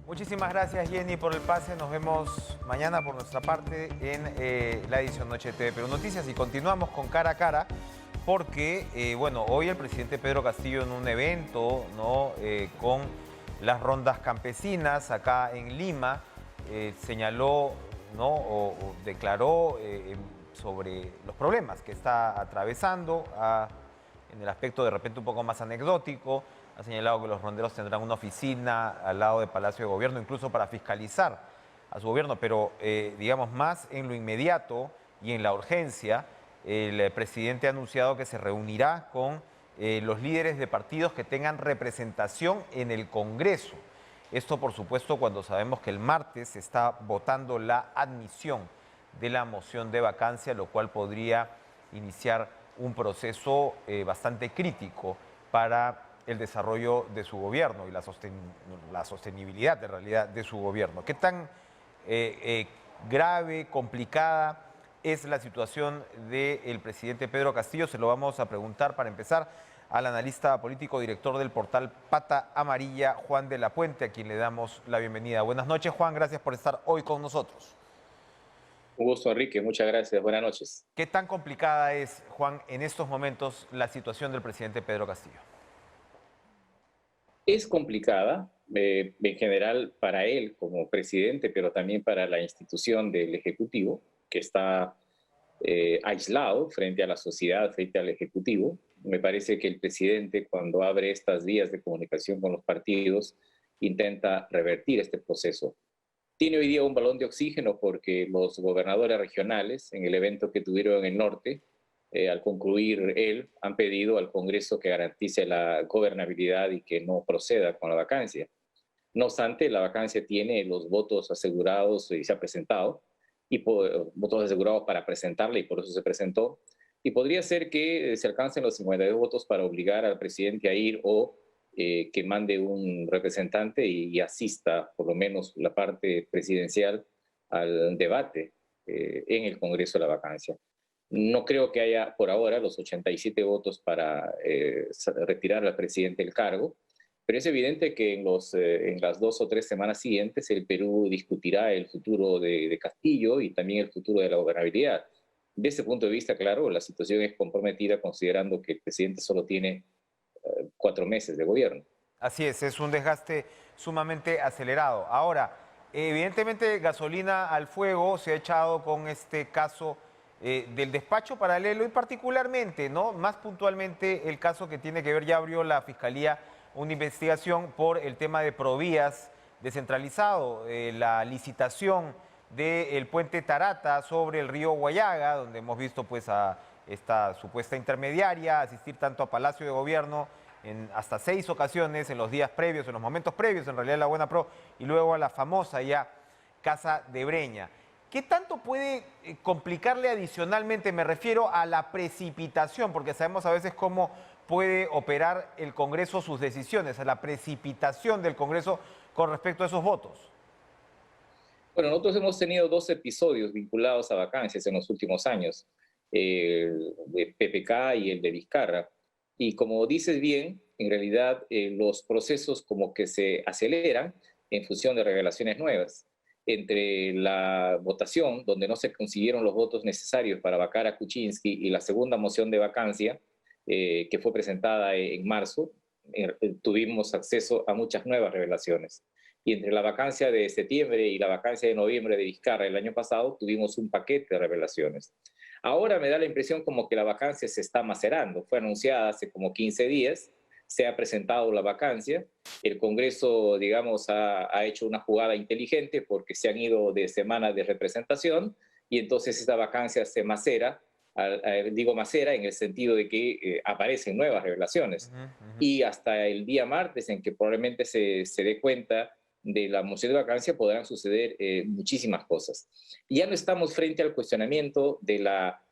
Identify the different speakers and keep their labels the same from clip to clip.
Speaker 1: Muchísimas gracias, Jenny, por el pase. Nos vemos mañana por nuestra parte en la edición Noche de TV Perú Noticias y continuamos con Cara a Cara porque, bueno, hoy el presidente Pedro Castillo en un evento, ¿no? Con las rondas campesinas acá en Lima, señaló, ¿no? O declaró sobre los problemas que está atravesando en el aspecto de repente un poco más anecdótico. Ha señalado que los ronderos tendrán una oficina al lado del Palacio de Gobierno, incluso para fiscalizar a su gobierno, pero digamos más en lo inmediato y en la urgencia, el presidente ha anunciado que se reunirá con los líderes de partidos que tengan representación en el Congreso. Esto, por supuesto, cuando sabemos que el martes se está votando la admisión de la moción de vacancia, lo cual podría iniciar un proceso bastante crítico para el desarrollo de su gobierno y la sostenibilidad en realidad de su gobierno. ¿Qué tan grave, complicada es la situación del presidente Pedro Castillo? Se lo vamos a preguntar para empezar al analista político, director del portal Pata Amarilla, Juan de la Puente, a quien le damos la bienvenida. Buenas noches, Juan, gracias por estar hoy con nosotros.
Speaker 2: Un gusto, Enrique. Muchas gracias. Buenas noches.
Speaker 1: ¿Qué tan complicada es, Juan, en estos momentos la situación del presidente Pedro Castillo?
Speaker 2: Es complicada, en general para él como presidente, pero también para la institución del Ejecutivo, que está aislado frente a la sociedad, frente al Ejecutivo. Me parece que el presidente, cuando abre estas vías de comunicación con los partidos, intenta revertir este proceso. Tiene hoy día un balón de oxígeno porque los gobernadores regionales, en el evento que tuvieron en el norte, al concluir él, han pedido al Congreso que garantice la gobernabilidad y que no proceda con la vacancia. No obstante, la vacancia tiene los votos asegurados y se ha presentado, y votos asegurados para presentarla y por eso se presentó. Y podría ser que se alcancen los 52 votos para obligar al presidente a ir o que mande un representante y asista, por lo menos la parte presidencial, al debate en el Congreso de la vacancia. No creo que haya por ahora los 87 votos para retirar al presidente del cargo, pero es evidente que en las 2 o 3 semanas siguientes el Perú discutirá el futuro de Castillo y también el futuro de la gobernabilidad. De ese punto de vista, claro, la situación es comprometida considerando que el presidente solo tiene 4 meses de gobierno.
Speaker 1: Así es un desgaste sumamente acelerado. Ahora, evidentemente gasolina al fuego se ha echado con este caso del despacho paralelo y particularmente, ¿no? Más puntualmente el caso que tiene que ver, ya abrió la Fiscalía una investigación por el tema de Provías descentralizado, la licitación del puente Tarata sobre el río Guayaga, donde hemos visto pues a esta supuesta intermediaria asistir tanto a Palacio de Gobierno en hasta 6 ocasiones en los días previos, en los momentos previos, en realidad la Buena Pro, y luego a la famosa ya Casa de Breña. ¿Qué tanto puede complicarle adicionalmente? Me refiero a la precipitación, porque sabemos a veces cómo puede operar el Congreso sus decisiones, a la precipitación del Congreso con respecto a esos votos.
Speaker 2: Bueno, nosotros hemos tenido 2 episodios vinculados a vacancias en los últimos años, el de PPK y el de Vizcarra. Y como dices bien, en realidad los procesos como que se aceleran en función de revelaciones nuevas. Entre la votación, donde no se consiguieron los votos necesarios para vacar a Kuczynski, y la segunda moción de vacancia, que fue presentada en marzo, tuvimos acceso a muchas nuevas revelaciones. Y entre la vacancia de septiembre y la vacancia de noviembre de Vizcarra el año pasado, tuvimos un paquete de revelaciones. Ahora me da la impresión como que la vacancia se está macerando. Fue anunciada hace como 15 días, se ha presentado la vacancia. El Congreso, digamos, ha hecho una jugada inteligente porque se han ido de semanas de representación y entonces esta vacancia se macera, digo macera en el sentido de que aparecen nuevas revelaciones. Y hasta el día martes en que probablemente se dé cuenta de la moción de vacancia podrán suceder muchísimas cosas. Y ya no estamos frente al cuestionamiento de la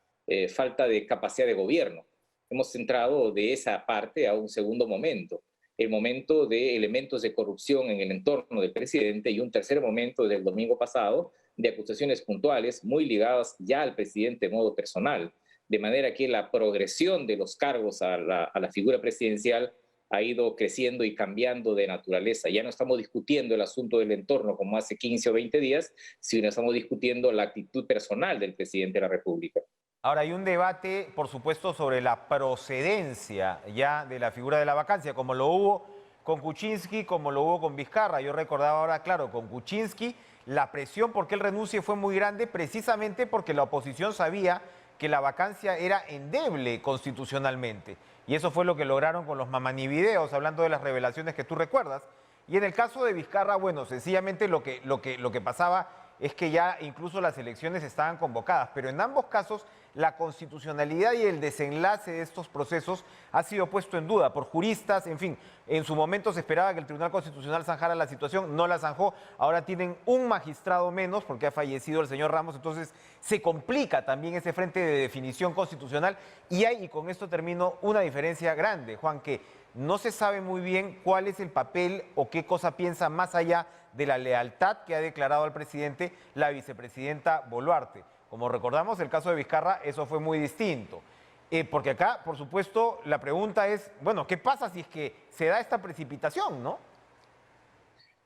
Speaker 2: falta de capacidad de gobierno. Hemos entrado de esa parte a un segundo momento, el momento de elementos de corrupción en el entorno del presidente y un tercer momento del domingo pasado de acusaciones puntuales muy ligadas ya al presidente de modo personal, de manera que la progresión de los cargos a la figura presidencial ha ido creciendo y cambiando de naturaleza. Ya no estamos discutiendo el asunto del entorno como hace 15 o 20 días, sino estamos discutiendo la actitud personal del presidente de la República.
Speaker 1: Ahora, hay un debate, por supuesto, sobre la procedencia ya de la figura de la vacancia, como lo hubo con Kuczynski, como lo hubo con Vizcarra. Yo recordaba ahora, claro, con Kuczynski, la presión porque él renuncie fue muy grande, precisamente porque la oposición sabía que la vacancia era endeble constitucionalmente. Y eso fue lo que lograron con los mamanivideos, hablando de las revelaciones que tú recuerdas. Y en el caso de Vizcarra, bueno, sencillamente lo que pasaba es que ya incluso las elecciones estaban convocadas, pero en ambos casos la constitucionalidad y el desenlace de estos procesos ha sido puesto en duda por juristas. En fin, en su momento se esperaba que el Tribunal Constitucional zanjara la situación, no la zanjó, ahora tienen un magistrado menos porque ha fallecido el señor Ramos, entonces se complica también ese frente de definición constitucional y hay, y con esto termino, una diferencia grande, Juan, que no se sabe muy bien cuál es el papel o qué cosa piensa más allá de la lealtad que ha declarado al presidente la vicepresidenta Boluarte. Como recordamos, el caso de Vizcarra, eso fue muy distinto. Porque acá, por supuesto, la pregunta es, bueno, ¿qué pasa si es que se da esta precipitación, no?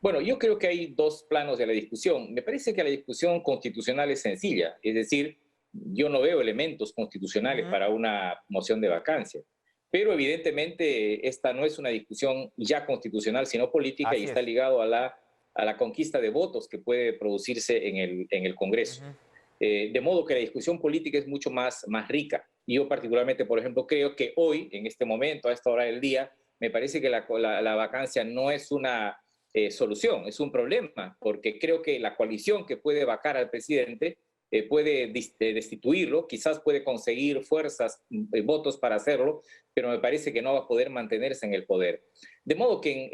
Speaker 2: Bueno, yo creo que hay dos planos de la discusión. Me parece que la discusión constitucional es sencilla, es decir, yo no veo elementos constitucionales para una moción de vacancia. Pero evidentemente esta no es una discusión ya constitucional, sino política.
Speaker 1: Así
Speaker 2: Y está
Speaker 1: es.
Speaker 2: ligado a la conquista de votos que puede producirse en el Congreso. De modo que la discusión política es mucho más rica. Yo particularmente, por ejemplo, creo que hoy, en este momento, a esta hora del día, me parece que la vacancia no es una solución, es un problema, porque creo que la coalición que puede vacar al presidente puede destituirlo, quizás puede conseguir fuerzas, votos para hacerlo, pero me parece que no va a poder mantenerse en el poder. De modo que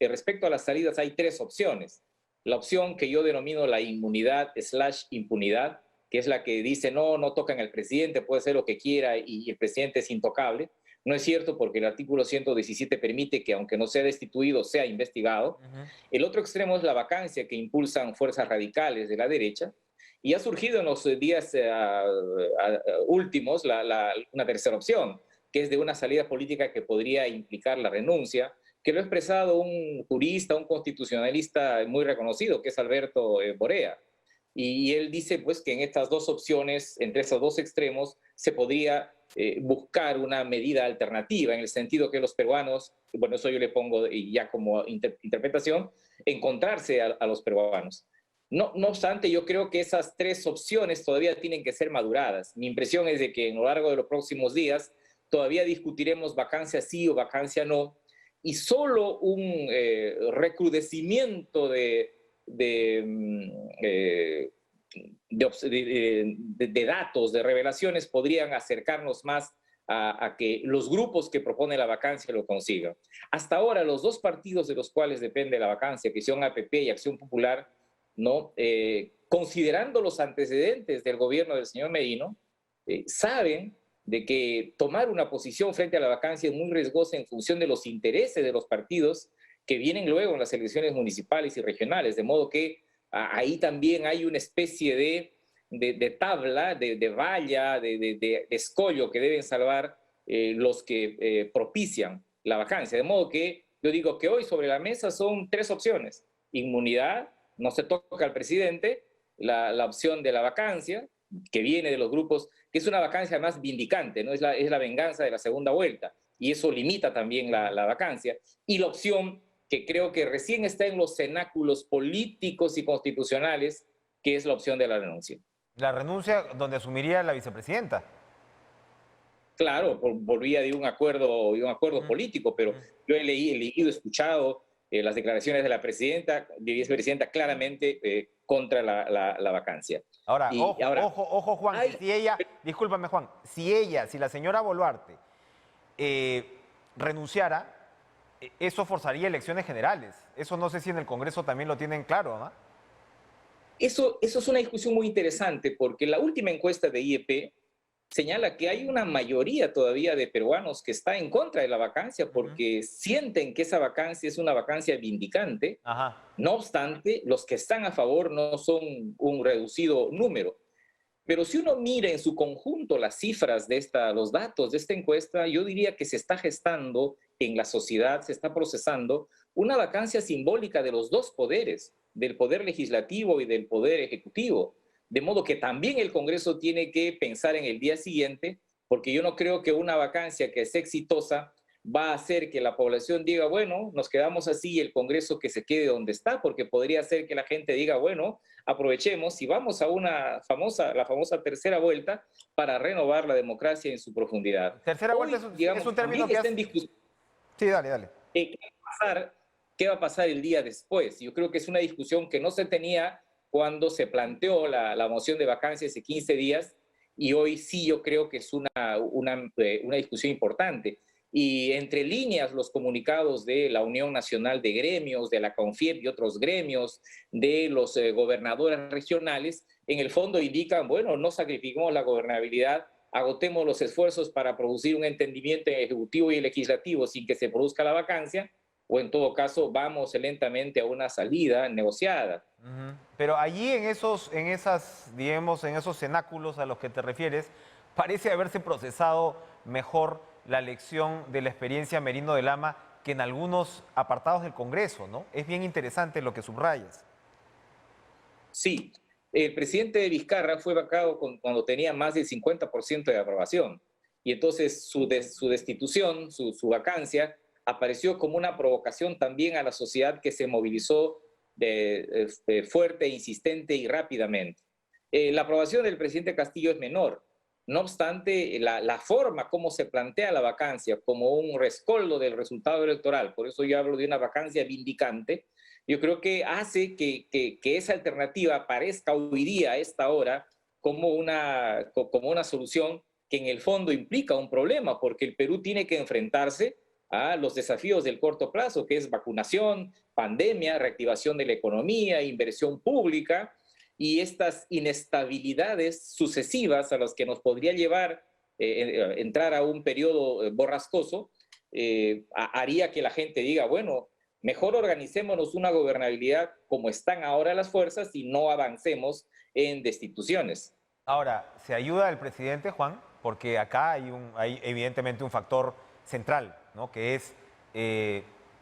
Speaker 2: respecto a las salidas hay tres opciones. La opción que yo denomino la inmunidad/impunidad, que es la que dice no tocan al presidente, puede hacer lo que quiera y el presidente es intocable. No es cierto porque el artículo 117 permite que aunque no sea destituido, sea investigado. El otro extremo es la vacancia que impulsan fuerzas radicales de la derecha. Y ha surgido en los días últimos una tercera opción, que es de una salida política que podría implicar la renuncia, que lo ha expresado un jurista, un constitucionalista muy reconocido, que es Alberto Borea. Y él dice pues que en estas dos opciones, entre esos dos extremos, se podría buscar una medida alternativa, en el sentido que los peruanos, bueno, eso yo le pongo ya como interpretación, encontrarse a los peruanos. No obstante, yo creo que esas tres opciones todavía tienen que ser maduradas. Mi impresión es de que en lo largo de los próximos días todavía discutiremos vacancia sí o vacancia no, y solo un recrudecimiento de datos, de revelaciones, podrían acercarnos más a que los grupos que proponen la vacancia lo consigan. Hasta ahora, los dos partidos de los cuales depende la vacancia, que son APP y Acción Popular, ¿no? Considerando los antecedentes del gobierno del señor Merino, saben de que tomar una posición frente a la vacancia es muy riesgosa en función de los intereses de los partidos que vienen luego en las elecciones municipales y regionales, de modo que ahí también hay una especie de tabla, de valla, de escollo que deben salvar los que propician la vacancia. De modo que yo digo que hoy sobre la mesa son tres opciones: inmunidad, no se toca al presidente; la opción de la vacancia, que viene de los grupos, que es una vacancia más vindicante, ¿no? Es la venganza de la segunda vuelta, y eso limita también la vacancia; y la opción que creo que recién está en los cenáculos políticos y constitucionales, que es la opción de la renuncia.
Speaker 1: La renuncia donde asumiría la vicepresidenta.
Speaker 2: Claro, por vía de un acuerdo político, pero yo he leído, escuchado las declaraciones de la vicepresidenta claramente contra la vacancia.
Speaker 1: Ahora, ojo, Juan,
Speaker 2: hay,
Speaker 1: que si ella, discúlpame, Juan, si la señora Boluarte renunciara, eso forzaría elecciones generales. Eso no sé si en el Congreso también lo tienen claro, ¿no?
Speaker 2: Eso es una discusión muy interesante, porque la última encuesta de IEP señala que hay una mayoría todavía de peruanos que está en contra de la vacancia porque sienten que esa vacancia es una vacancia vindicante. No obstante, los que están a favor no son un reducido número. Pero si uno mira en su conjunto las cifras de los datos de esta encuesta, yo diría que se está gestando en la sociedad, se está procesando una vacancia simbólica de los dos poderes, del poder legislativo y del poder ejecutivo. De modo que también el Congreso tiene que pensar en el día siguiente, porque yo no creo que una vacancia que sea exitosa va a hacer que la población diga, bueno, nos quedamos así y el Congreso que se quede donde está, porque podría ser que la gente diga, bueno, aprovechemos y vamos a la famosa tercera vuelta para renovar la democracia en su profundidad.
Speaker 1: Tercera vuelta
Speaker 2: Hoy,
Speaker 1: es
Speaker 2: digamos,
Speaker 1: un término
Speaker 2: también
Speaker 1: que
Speaker 2: está
Speaker 1: has...
Speaker 2: en discusión
Speaker 1: Sí, dale, dale.
Speaker 2: qué va a pasar el día después. Yo creo que es una discusión que no se tenía cuando se planteó la moción de vacancia hace 15 días y hoy sí yo creo que es una discusión importante. Y entre líneas, los comunicados de la Unión Nacional de Gremios, de la CONFIEP y otros gremios, de los gobernadores regionales, en el fondo indican, bueno, no sacrifiquemos la gobernabilidad, agotemos los esfuerzos para producir un entendimiento en el Ejecutivo y el Legislativo sin que se produzca la vacancia, o en todo caso vamos lentamente a una salida negociada.
Speaker 1: Pero allí digamos, en esos cenáculos a los que te refieres, parece haberse procesado mejor la lección de la experiencia Merino de Lama que en algunos apartados del Congreso, ¿no? Es bien interesante lo que subrayas.
Speaker 2: Sí, el presidente de Vizcarra fue vacado cuando tenía más del 50% de aprobación. Y entonces su destitución, su vacancia, apareció como una provocación también a la sociedad que se movilizó fuerte, insistente y rápidamente. La aprobación del presidente Castillo es menor. No obstante, la forma como se plantea la vacancia como un rescoldo del resultado electoral, por eso yo hablo de una vacancia vindicante, yo creo que hace que esa alternativa aparezca hoy día, a esta hora, como una solución que en el fondo implica un problema, porque el Perú tiene que enfrentarse a los desafíos del corto plazo, que es vacunación, pandemia, reactivación de la economía, inversión pública, y estas inestabilidades sucesivas a las que nos podría llevar entrar a un periodo borrascoso, haría que la gente diga, bueno, mejor organicémonos una gobernabilidad como están ahora las fuerzas y no avancemos en destituciones.
Speaker 1: Ahora, ¿se ayuda al presidente, Juan? Porque acá hay evidentemente un factor central, ¿no? Que es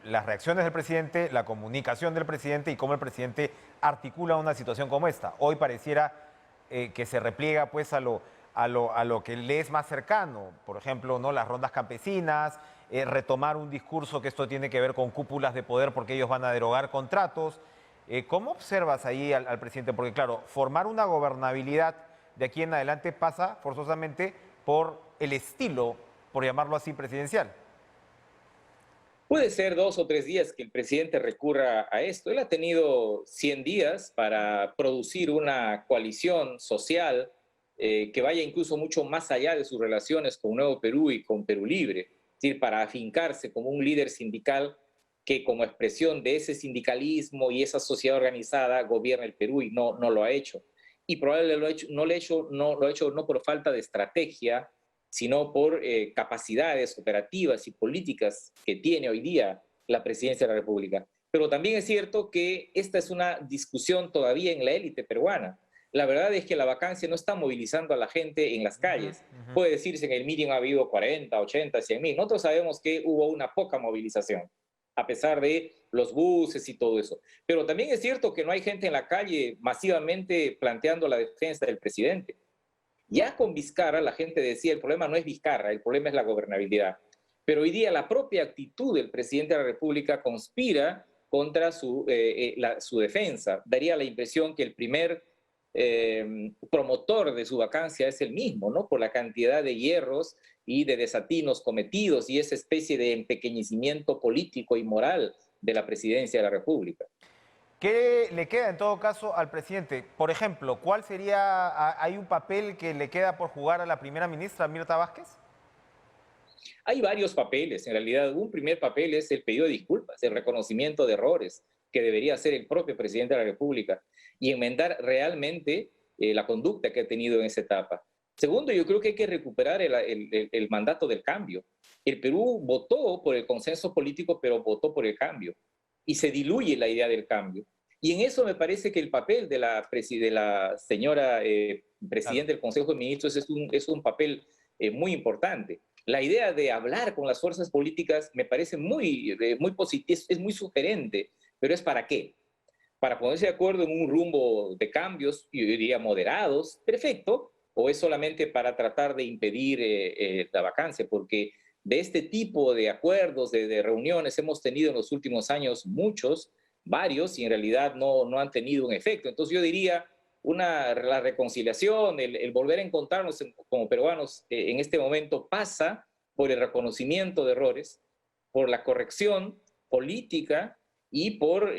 Speaker 1: las reacciones del presidente, la comunicación del presidente y cómo el presidente articula una situación como esta. Hoy pareciera que se repliega pues a lo que le es más cercano, por ejemplo, ¿no? Las rondas campesinas, retomar un discurso que esto tiene que ver con cúpulas de poder porque ellos van a derogar contratos. ¿Cómo observas ahí al presidente? Porque claro, formar una gobernabilidad de aquí en adelante pasa forzosamente por el estilo, por llamarlo así, presidencial.
Speaker 2: Puede ser 2 o 3 días que el presidente recurra a esto. Él ha tenido 100 días para producir una coalición social que vaya incluso mucho más allá de sus relaciones con Nuevo Perú y con Perú Libre. Es decir, para afincarse como un líder sindical que como expresión de ese sindicalismo y esa sociedad organizada gobierna el Perú y no lo ha hecho. Y probablemente no lo ha hecho no por falta de estrategia, sino por capacidades operativas y políticas que tiene hoy día la presidencia de la República. Pero también es cierto que esta es una discusión todavía en la élite peruana. La verdad es que la vacancia no está movilizando a la gente en las calles. Puede decirse que en el meeting ha habido 40, 80, 100 mil. Nosotros sabemos que hubo una poca movilización, a pesar de los buses y todo eso. Pero también es cierto que no hay gente en la calle masivamente planteando la defensa del presidente. Ya con Vizcarra la gente decía, el problema no es Vizcarra, el problema es la gobernabilidad. Pero hoy día la propia actitud del presidente de la República conspira contra su defensa. Daría la impresión que el primer promotor de su vacancia es el mismo, ¿no? Por la cantidad de hierros y de desatinos cometidos y esa especie de empequeñecimiento político y moral de la presidencia de la República.
Speaker 1: ¿Qué le queda en todo caso al presidente? Por ejemplo, ¿cuál sería, hay un papel que le queda por jugar a la primera ministra, Mirta Vázquez?
Speaker 2: Hay varios papeles, en realidad un primer papel es el pedido de disculpas, el reconocimiento de errores que debería hacer el propio presidente de la República y enmendar realmente la conducta que ha tenido en esa etapa. Segundo, yo creo que hay que recuperar el mandato del cambio. El Perú votó por el consenso político, pero votó por el cambio y se diluye la idea del cambio. Y en eso me parece que el papel de de la señora
Speaker 1: Claro.
Speaker 2: presidenta del Consejo de Ministros es un papel muy importante. La idea de hablar con las fuerzas políticas me parece muy positiva, es muy sugerente, pero ¿es para qué? Para ponerse de acuerdo en un rumbo de cambios, yo diría moderados, perfecto, o es solamente para tratar de impedir la vacancia, porque de este tipo de acuerdos, de reuniones, hemos tenido en los últimos años muchos, varios, y en realidad no han tenido un efecto. Entonces yo diría, la reconciliación, el volver a encontrarnos como peruanos en este momento pasa por el reconocimiento de errores, por la corrección política y por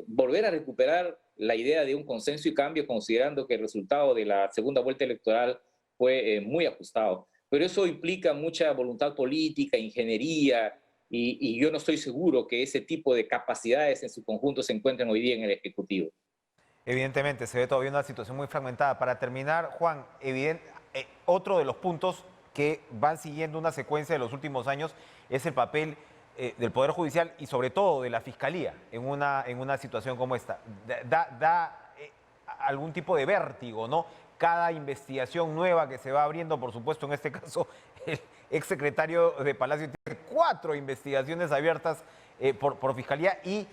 Speaker 2: volver a recuperar la idea de un consenso y cambio, considerando que el resultado de la segunda vuelta electoral fue muy ajustado. Pero eso implica mucha voluntad política, ingeniería, y yo no estoy seguro que ese tipo de capacidades en su conjunto se encuentren hoy día en el Ejecutivo.
Speaker 1: Evidentemente, se ve todavía una situación muy fragmentada. Para terminar, Juan, otro de los puntos que van siguiendo una secuencia de los últimos años es el papel del Poder Judicial y sobre todo de la Fiscalía en una situación como esta. Algún tipo de vértigo, ¿no? Cada investigación nueva que se va abriendo, por supuesto, en este caso, el exsecretario de Palacio tiene 4 investigaciones abiertas por Fiscalía y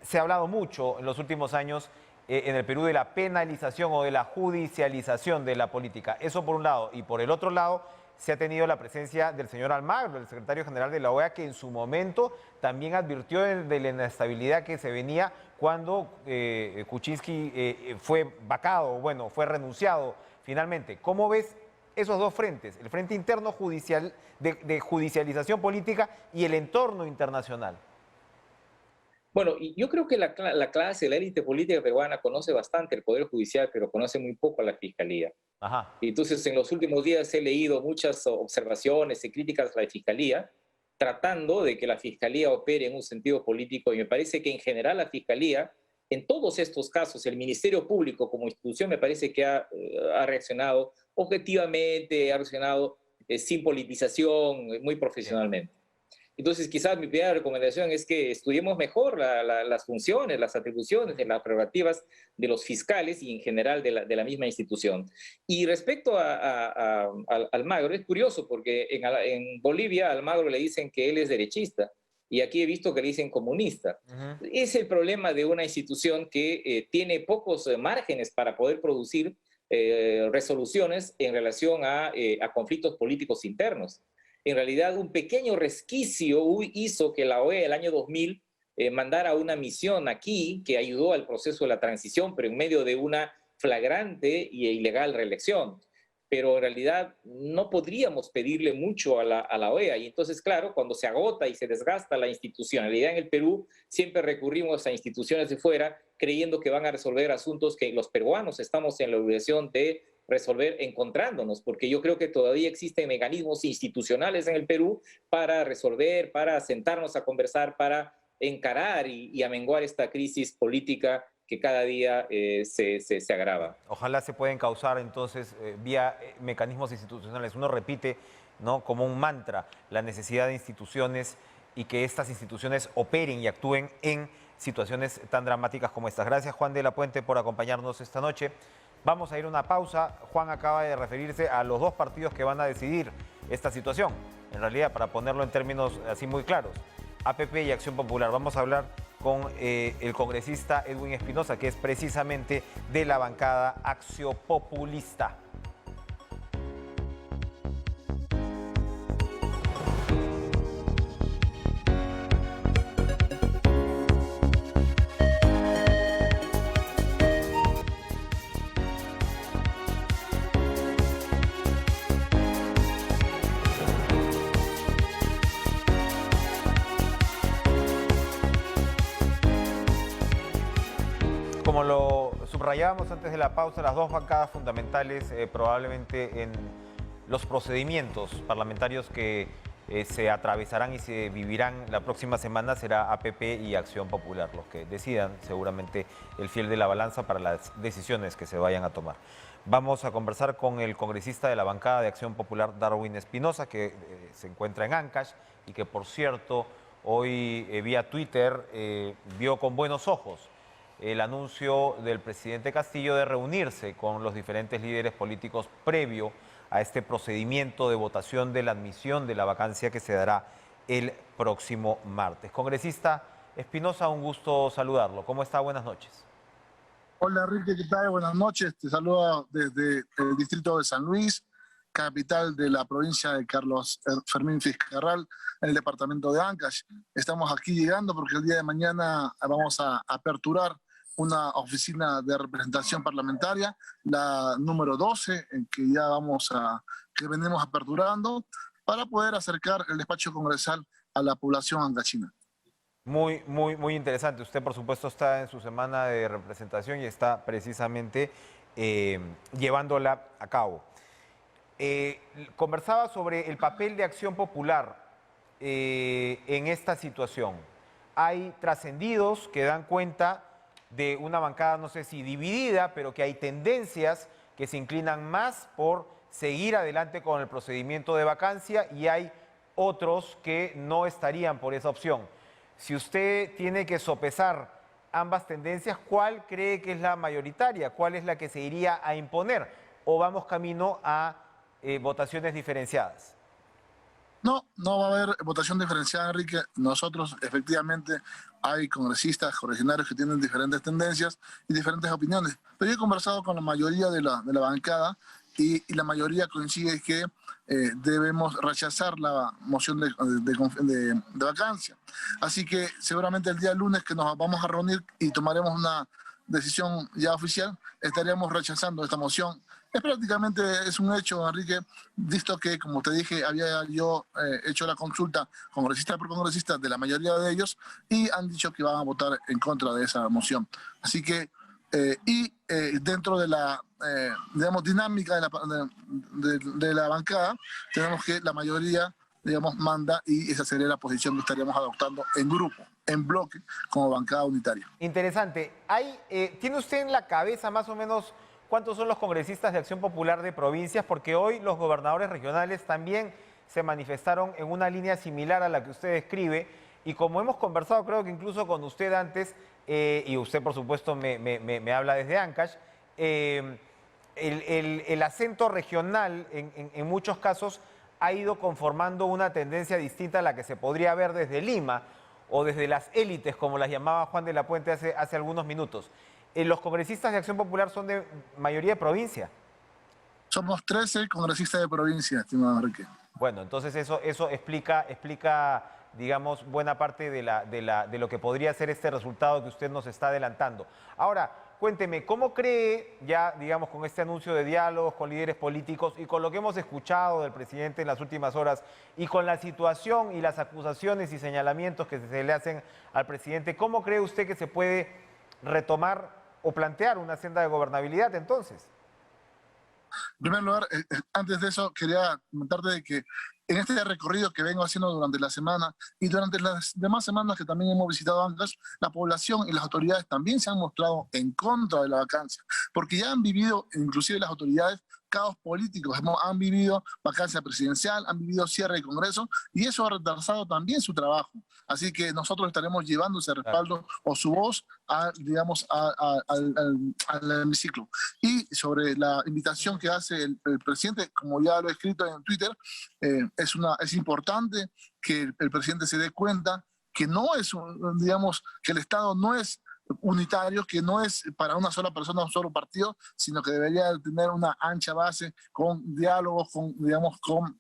Speaker 1: se ha hablado mucho en los últimos años en el Perú de la penalización o de la judicialización de la política. Eso por un lado. Y por el otro lado, se ha tenido la presencia del señor Almagro, el secretario general de la OEA, que en su momento también advirtió de la inestabilidad que se venía cuando Kuczynski fue vacado, bueno, fue renunciado finalmente. ¿Cómo ves esos dos frentes? El frente interno judicial, de judicialización política y el entorno internacional.
Speaker 2: Bueno, y yo creo que la clase, la élite política peruana conoce bastante el Poder Judicial, pero conoce muy poco a la Fiscalía.
Speaker 1: Ajá.
Speaker 2: Y entonces, en los últimos días he leído muchas observaciones y críticas a la Fiscalía, tratando de que la Fiscalía opere en un sentido político, y me parece que en general la Fiscalía, en todos estos casos, el Ministerio Público como institución me parece que ha reaccionado objetivamente, ha reaccionado sin politización, muy
Speaker 1: Bien.
Speaker 2: profesionalmente. Entonces, quizás mi primera recomendación es que estudiemos mejor las funciones, las atribuciones, las prerrogativas de los fiscales y en general de la misma institución. Y respecto a Almagro, es curioso porque en Bolivia a Almagro le dicen que él es derechista y aquí he visto que le dicen comunista.
Speaker 1: Ujú.
Speaker 2: Es el problema de una institución que tiene pocos márgenes para poder producir resoluciones en relación a conflictos políticos internos. En realidad, un pequeño resquicio hizo que la OEA el año 2000 mandara una misión aquí que ayudó al proceso de la transición, pero en medio de una flagrante e ilegal reelección. Pero en realidad no podríamos pedirle mucho a la OEA. Y entonces, claro, cuando se agota y se desgasta la institucionalidad en el Perú, siempre recurrimos a instituciones de fuera creyendo que van a resolver asuntos que los peruanos estamos en la obligación de resolver encontrándonos, porque yo creo que todavía existen mecanismos institucionales en el Perú para resolver, para sentarnos a conversar, para encarar y amenguar esta crisis política que cada día se agrava.
Speaker 1: Ojalá se pueden causar entonces vía mecanismos institucionales. Uno repite, ¿no?, como un mantra la necesidad de instituciones y que estas instituciones operen y actúen en situaciones tan dramáticas como estas. Gracias, Juan de la Puente, por acompañarnos esta noche. Vamos a ir a una pausa. Juan acaba de referirse a los dos partidos que van a decidir esta situación, en realidad, para ponerlo en términos así muy claros. APP y Acción Popular. Vamos a hablar con el congresista Edwin Espinosa, que es precisamente de la bancada Acciopopulista. Como lo subrayábamos antes de la pausa, las dos bancadas fundamentales probablemente en los procedimientos parlamentarios que se atravesarán y se vivirán la próxima semana será APP y Acción Popular, los que decidan seguramente el fiel de la balanza para las decisiones que se vayan a tomar. Vamos a conversar con el congresista de la bancada de Acción Popular, Darwin Espinosa, que se encuentra en Ancash y que, por cierto, hoy vía Twitter vio con buenos ojos el anuncio del presidente Castillo de reunirse con los diferentes líderes políticos previo a este procedimiento de votación de la admisión de la vacancia que se dará el próximo martes. Congresista Espinosa, un gusto saludarlo. ¿Cómo está? Buenas noches.
Speaker 3: Hola Enrique, ¿qué tal? Buenas noches. Te saludo desde el distrito de San Luis, capital de la provincia de Carlos Fermín Fiscarral, en el departamento de Ancash. Estamos aquí llegando porque el día de mañana vamos a aperturar una oficina de representación parlamentaria, la número 12, en que ya que venimos aperturando, para poder acercar el despacho congresal a la población ancachina.
Speaker 1: Muy interesante. Usted, por supuesto, está en su semana de representación y está precisamente llevándola a cabo. Conversaba sobre el papel de Acción Popular en esta situación. Hay trascendidos que dan cuenta de una bancada, no sé si dividida, pero que hay tendencias que se inclinan más por seguir adelante con el procedimiento de vacancia y hay otros que no estarían por esa opción. Si usted tiene que sopesar ambas tendencias, ¿cuál cree que es la mayoritaria? ¿Cuál es la que se iría a imponer? ¿O vamos camino a votaciones diferenciadas?
Speaker 3: No va a haber votación diferenciada, Enrique. Nosotros, efectivamente, hay congresistas, correligionarios que tienen diferentes tendencias y diferentes opiniones. Pero yo he conversado con la mayoría de la bancada y la mayoría coincide que debemos rechazar la moción de vacancia. Así que seguramente el día lunes que nos vamos a reunir y tomaremos una decisión ya oficial, estaríamos rechazando esta moción. Es un hecho, Enrique, visto que, como te dije, había yo hecho la consulta congresista por congresista de la mayoría de ellos y han dicho que van a votar en contra de esa moción. Así que, dentro de la, digamos, dinámica de la bancada, tenemos que la mayoría, digamos, manda y esa sería la posición que estaríamos adoptando en grupo, en bloque, como bancada unitaria.
Speaker 1: Interesante. ¿Tiene usted en la cabeza más o menos cuántos son los congresistas de Acción Popular de provincias? Porque hoy los gobernadores regionales también se manifestaron en una línea similar a la que usted describe y como hemos conversado, creo que incluso con usted antes, y usted por supuesto me habla desde Ancash, el acento regional en muchos casos ha ido conformando una tendencia distinta a la que se podría ver desde Lima o desde las élites, como las llamaba Juan de la Puente hace algunos minutos. ¿Los congresistas de Acción Popular son de mayoría de provincia?
Speaker 3: Somos 13 congresistas de provincia, estimado Enrique.
Speaker 1: Bueno, entonces eso explica, digamos, buena parte de lo que podría ser este resultado que usted nos está adelantando. Ahora, cuénteme, ¿cómo cree ya, digamos, con este anuncio de diálogos con líderes políticos y con lo que hemos escuchado del presidente en las últimas horas y con la situación y las acusaciones y señalamientos que se le hacen al presidente, ¿cómo cree usted que se puede retomar o plantear una senda de gobernabilidad entonces?
Speaker 3: En primer lugar, antes de eso, quería comentarte de que en este recorrido que vengo haciendo durante la semana y durante las demás semanas que también hemos visitado Ancash, la población y las autoridades también se han mostrado en contra de la vacancia, porque ya han vivido, inclusive las autoridades, caos políticos, han vivido vacancia presidencial, han vivido cierre de Congreso y eso ha retrasado también su trabajo. Así que nosotros estaremos llevando ese respaldo o su voz digamos, al hemiciclo. Y sobre la invitación que hace el presidente, como ya lo he escrito en Twitter, es importante que el presidente se dé cuenta que no es, digamos, que el Estado no es unitario, que no es para una sola persona, un solo partido, sino que debería tener una ancha base con diálogos, digamos, con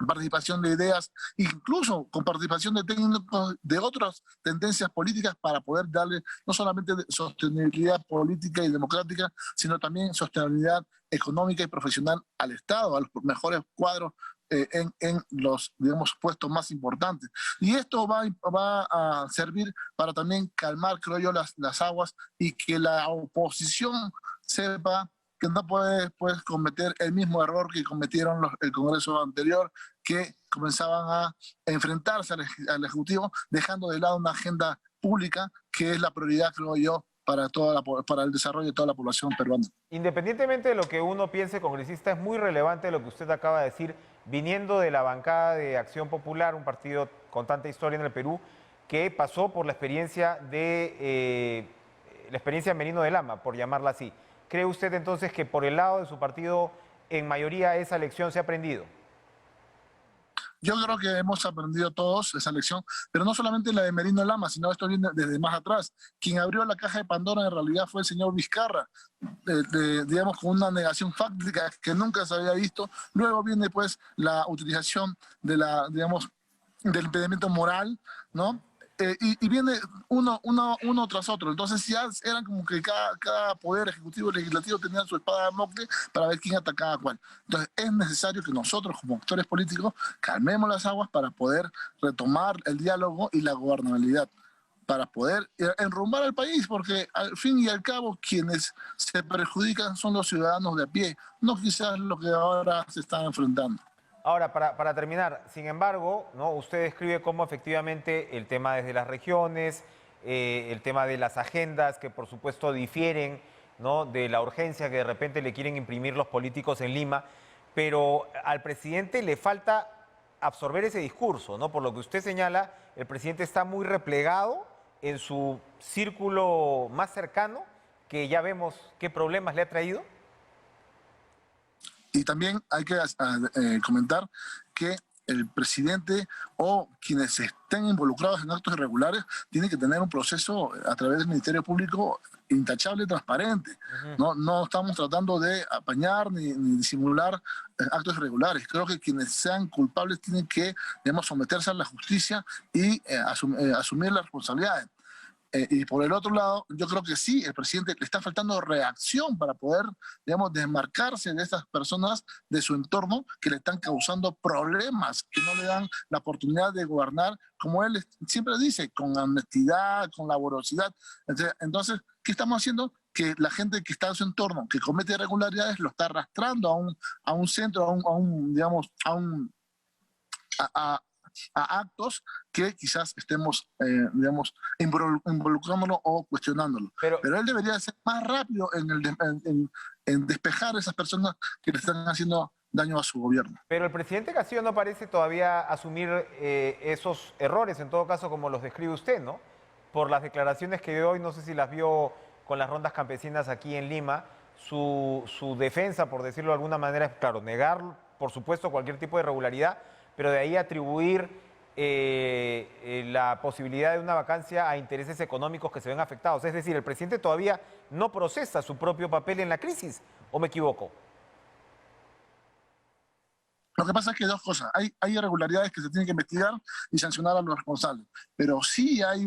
Speaker 3: participación de ideas, incluso con participación de técnicos de otras tendencias políticas para poder darle no solamente sostenibilidad política y democrática, sino también sostenibilidad económica y profesional al Estado, a los mejores cuadros en los, digamos, puestos más importantes. Y esto va a servir para también calmar, creo yo, las aguas y que la oposición sepa que no puede cometer el mismo error que cometieron el Congreso anterior, que comenzaban a enfrentarse al Ejecutivo, dejando de lado una agenda pública que es la prioridad, creo yo, para el desarrollo de toda la población peruana.
Speaker 1: Independientemente de lo que uno piense, congresista, es muy relevante lo que usted acaba de decir, viniendo de la bancada de Acción Popular, un partido con tanta historia en el Perú, que pasó por la experiencia de la experiencia de Merino de Lama, por llamarla así. ¿Cree usted entonces que por el lado de su partido, en mayoría, esa lección se ha aprendido?
Speaker 3: Yo creo que hemos aprendido todos esa lección, pero no solamente la de Merino Lama, sino esto viene desde más atrás. Quien abrió la caja de Pandora en realidad fue el señor Vizcarra, digamos, con una negación fáctica que nunca se había visto. Luego viene pues la utilización de digamos, del impedimento moral, ¿no? Y viene uno tras otro. Entonces ya eran como que cada poder ejecutivo y legislativo tenía su espada de Damocles para ver quién atacaba a cuál. Entonces es necesario que nosotros como actores políticos calmemos las aguas para poder retomar el diálogo y la gobernabilidad, para poder enrumbar al país, porque al fin y al cabo quienes se perjudican son los ciudadanos de a pie, no quizás lo que ahora se están enfrentando.
Speaker 1: Ahora, para terminar, sin embargo, ¿no? Usted describe cómo efectivamente el tema desde las regiones, el tema de las agendas que por supuesto difieren, ¿no? De la urgencia que de repente le quieren imprimir los políticos en Lima, pero al presidente le falta absorber ese discurso, ¿no? Por lo que usted señala, el presidente está muy replegado en su círculo más cercano, que ya vemos qué problemas le ha traído.
Speaker 3: Y también hay que comentar que el presidente o quienes estén involucrados en actos irregulares tienen que tener un proceso a través del Ministerio Público intachable y transparente. No estamos tratando de apañar ni disimular actos irregulares. Creo que quienes sean culpables tienen que, digamos, someterse a la justicia y asumir las responsabilidades. Y por el otro lado, yo creo que sí, el presidente le está faltando reacción para poder, digamos, desmarcarse de estas personas de su entorno que le están causando problemas, que no le dan la oportunidad de gobernar, como él siempre dice, con honestidad, con laborosidad. Entonces, ¿qué estamos haciendo? Que la gente que está en su entorno, que comete irregularidades, lo está arrastrando a un centro, digamos, a actos que quizás estemos, digamos, involucrándolo o cuestionándolo. Pero él debería ser más rápido en despejar a esas personas que le están haciendo daño a su gobierno.
Speaker 1: Pero el presidente Castillo no parece todavía asumir esos errores, en todo caso, como los describe usted, ¿no? Por las declaraciones que dio hoy, no sé si las vio con las rondas campesinas aquí en Lima, su defensa, por decirlo de alguna manera, es, claro, negar, por supuesto, cualquier tipo de irregularidad, pero de ahí atribuir la posibilidad de una vacancia a intereses económicos que se ven afectados. Es decir, el presidente todavía no procesa su propio papel en la crisis, ¿o me equivoco?
Speaker 3: Lo que pasa es que dos cosas. Hay irregularidades que se tienen que investigar y sancionar a los responsables, pero sí hay